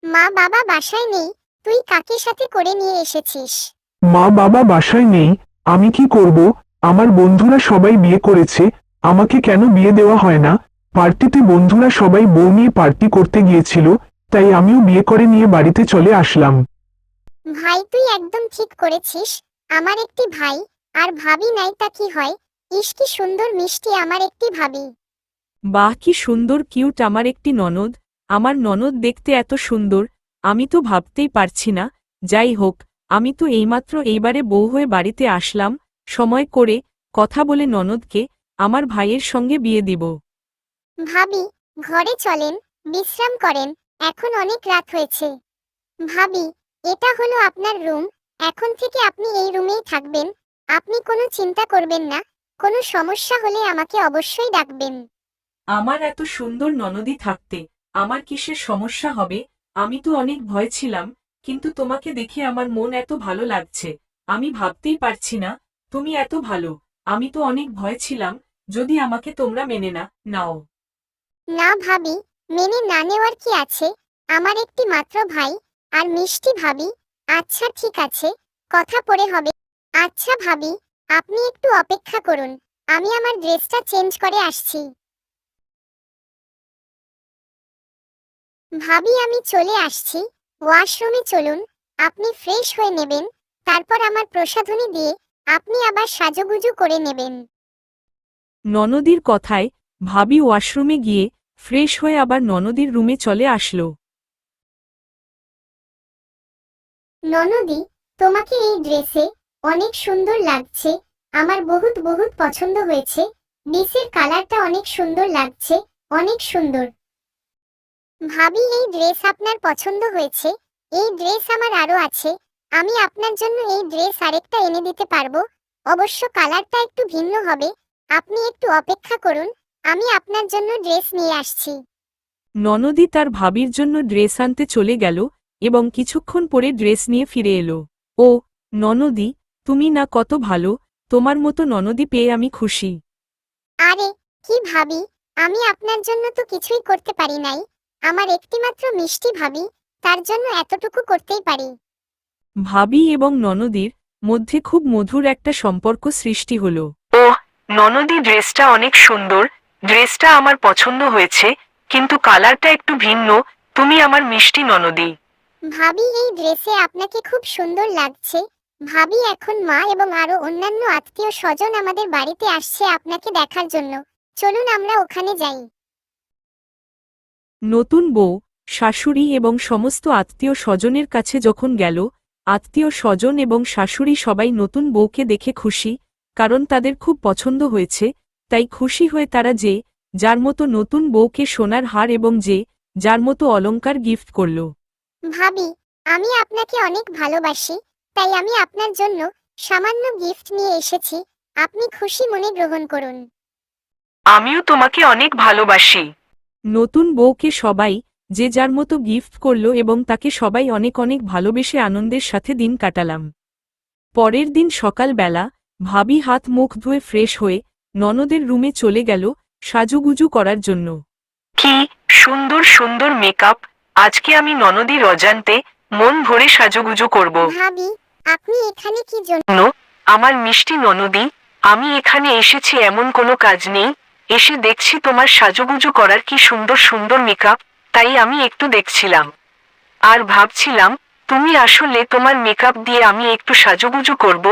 মা বাবা বাসায় নেই, তুই কাকে সাথে করে নিয়ে এসেছিস? মা বাবা বাসায় নেই, আমি কি করব? আমার বন্ধুরা সবাই বিয়ে করেছে, আমাকে কেন বিয়ে দেওয়া হয় না? পার্টিতে বন্ধুরা সবাই বউ নিয়ে পার্টি করতে গিয়েছিল, তাই আমিও বিয়ে করে নিয়ে বাড়িতে চলে আসলাম। ভাই তুই একদম ঠিক করেছিস। আমার একটি ভাই আর ভাবি নাই তা কি হয়? ইস কি সুন্দর মিষ্টি আমার একটি ভাবি। বাহ কি সুন্দর কিউট আমার একটি ননদ। আমার ননদ দেখতে এত সুন্দর, আমি তো ভাবতেই পারছি না। যাই হোক, আমি তো এইমাত্র এইবারে বউ হয়ে বাড়িতে আসলাম, সময় করে কথা বলে ননদকে আমার ভাইয়ের সঙ্গে বিয়ে দিব। ভাবি, ঘরে চলেন, বিশ্রাম করেন, এখন অনেক রাত হয়েছে। ভাবি, এটা হলো আপনার রুম, এখন থেকে আপনি এই রুমেই থাকবেন। আপনি কোনো চিন্তা করবেন না, কোনো সমস্যা হলে আমাকে অবশ্যই ডাকবেন। আমার এত সুন্দর ননদি থাকতে আমার কিসের সমস্যা হবে? আমি তো অনেক ভয় ছিলাম, কিন্তু তোমাকে দেখে আমার মন এত ভালো লাগছে। আমি ভাবতেই পারছি না তুমি এত ভালো। আমি তো অনেক ভয় ছিলাম, যদি আমাকে তোমরা মেনে না নাও। না ভাবি, মেনে না নেওয়ার কি আছে? আমার একটি মাত্র ভাই আর মিষ্টি ভাবি। আচ্ছা ঠিক আছে, কথা পরে হবে। আচ্ছা ভাবি, আপনি একটু অপেক্ষা করুন, আমি আমার ড্রেসটা চেঞ্জ করে আসছি। ভাবি আমি চলে আসছি, ওয়াশরুমে চলুন, আপনি ফ্রেশ হয়ে নেবেন, তারপর আমার প্রসাধনী দিয়ে আপনি আবার সাজুগুজু করে নেবেন। ননদির কথায় ভাবি ওয়াশরুমে গিয়ে ফ্রেশ হয়ে আবার ননদির রুমে চলে আসলো। ননদি, তোমাকে এই ড্রেসে অনেক সুন্দর লাগছে, আমার বহুত বহুত পছন্দ হয়েছে। ড্রেসের কালারটা অনেক সুন্দর লাগছে, অনেক সুন্দর। ভাবি এই ড্রেস আপনার পছন্দ হয়েছে? এই ড্রেস আমার আরো আছে, আমি আপনার জন্য এই ড্রেস আরেকটা এনে দিতে পারবো। অবশ্য কালারটা একটু ভিন্ন হবে, আপনি একটু অপেক্ষা করুন, আমি আপনার জন্য ড্রেস নিয়ে আসছি। ননদি তার ভাবির জন্য ড্রেস আনতে চলে গেল এবং কিছুক্ষণ পরে ড্রেস নিয়ে ফিরে এলো। ও ননদি, তুমি না কত ভালো, তোমার মতো ননদি পেয়ে আমি খুশি। আরে কি ভাবি, আমি আপনার জন্য তো কিছুই করতে পারি নাই, আমার একটিমাত্র মিষ্টি ভাবি, তার জন্য এতটুকু করতেই পারি। ভাবি এবং ননদির মধ্যে খুব মধুর একটা সম্পর্ক সৃষ্টি হল। ওহ ননদি, ড্রেসটা অনেক সুন্দর, ড্রেসটা আমার পছন্দ হয়েছে, কিন্তু কালারটা একটু ভিন্ন। তুমি আমার মিষ্টি ননদি। ভাবি এই ড্রেসে আপনাকে খুব সুন্দর লাগছে। ভাবি এখন মা এবং আরো অন্যান্য আত্মীয় স্বজন আমাদের বাড়িতে আসছে আপনাকে দেখার জন্য, চলুন আমরা ওখানে যাই। নতুন বউ, শাশুড়ি এবং সমস্ত আত্মীয় স্বজনের কাছে যখন গেল, আত্মীয় স্বজন এবং শাশুড়ি সবাই নতুন বউকে দেখে খুশি, কারণ তাদের খুব পছন্দ হয়েছে। তাই খুশি হয়ে তারা যে যার মতো নতুন বউকে সোনার হার এবং যে যার মতো অলংকার গিফট করল। ভাবি, আমি আপনাকে অনেক ভালোবাসি, তাই আমি আপনার জন্য সামান্য গিফট নিয়ে এসেছি, আপনি খুশি মনে গ্রহণ করুন। আমিও তোমাকে অনেক ভালোবাসি। নতুন বউকে সবাই যে যার মতো গিফট করল এবং তাকে সবাই অনেক অনেক ভালোবেসে আনন্দের সাথে দিন কাটালাম। পরের দিন সকালবেলা ভাবি হাত মুখ ধুয়ে ফ্রেশ হয়ে ননদের রুমে চলে গেল সাজুগুজু করার জন্য। কি সুন্দর সুন্দর মেকআপ! আজকে আমি ননদির অজান্তে মন ভরে সাজুগুজু করব। ভাবি, আপনি এখানে কি জন্য? আমার মিষ্টি ননদি, আমি এখানে এসেছি এমন কোনো কাজ নেই, এসে দেখছি তোমার সাজুগুজু করার কি সুন্দর সুন্দর মেকআপ, তাই আমি একটু দেখছিলাম আর ভাবছিলাম তুমি আসলে তোমার মেকআপ দিয়ে আমি একটু সাজুগুজু করব।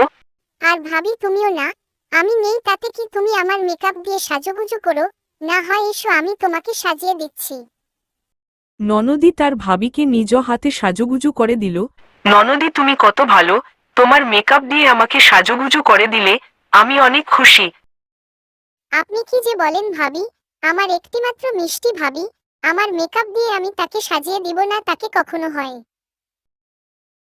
আর ভাবি তুমিও না, আমি নেই তাতে কি তুমি আমার মেকআপ দিয়ে সাজুগুজু করো? না হয় এসো আমি তোমাকে সাজিয়ে দিচ্ছি। ননদি তার ভাবিকে নিজ হাতে সাজুগুজু করে দিল। ননদি তুমি কত ভালো, তোমার মেকআপ দিয়ে আমাকে সাজুগুজু করে দিলে, আমি অনেক খুশি। আপনি কি যে বলেন ভাবি, আমার একটিমাত্র মিষ্টি ভাবি, আমার মেকআপ দিয়ে আমি তাকে সাজিয়ে দিব না, তাকে কখনো হয়?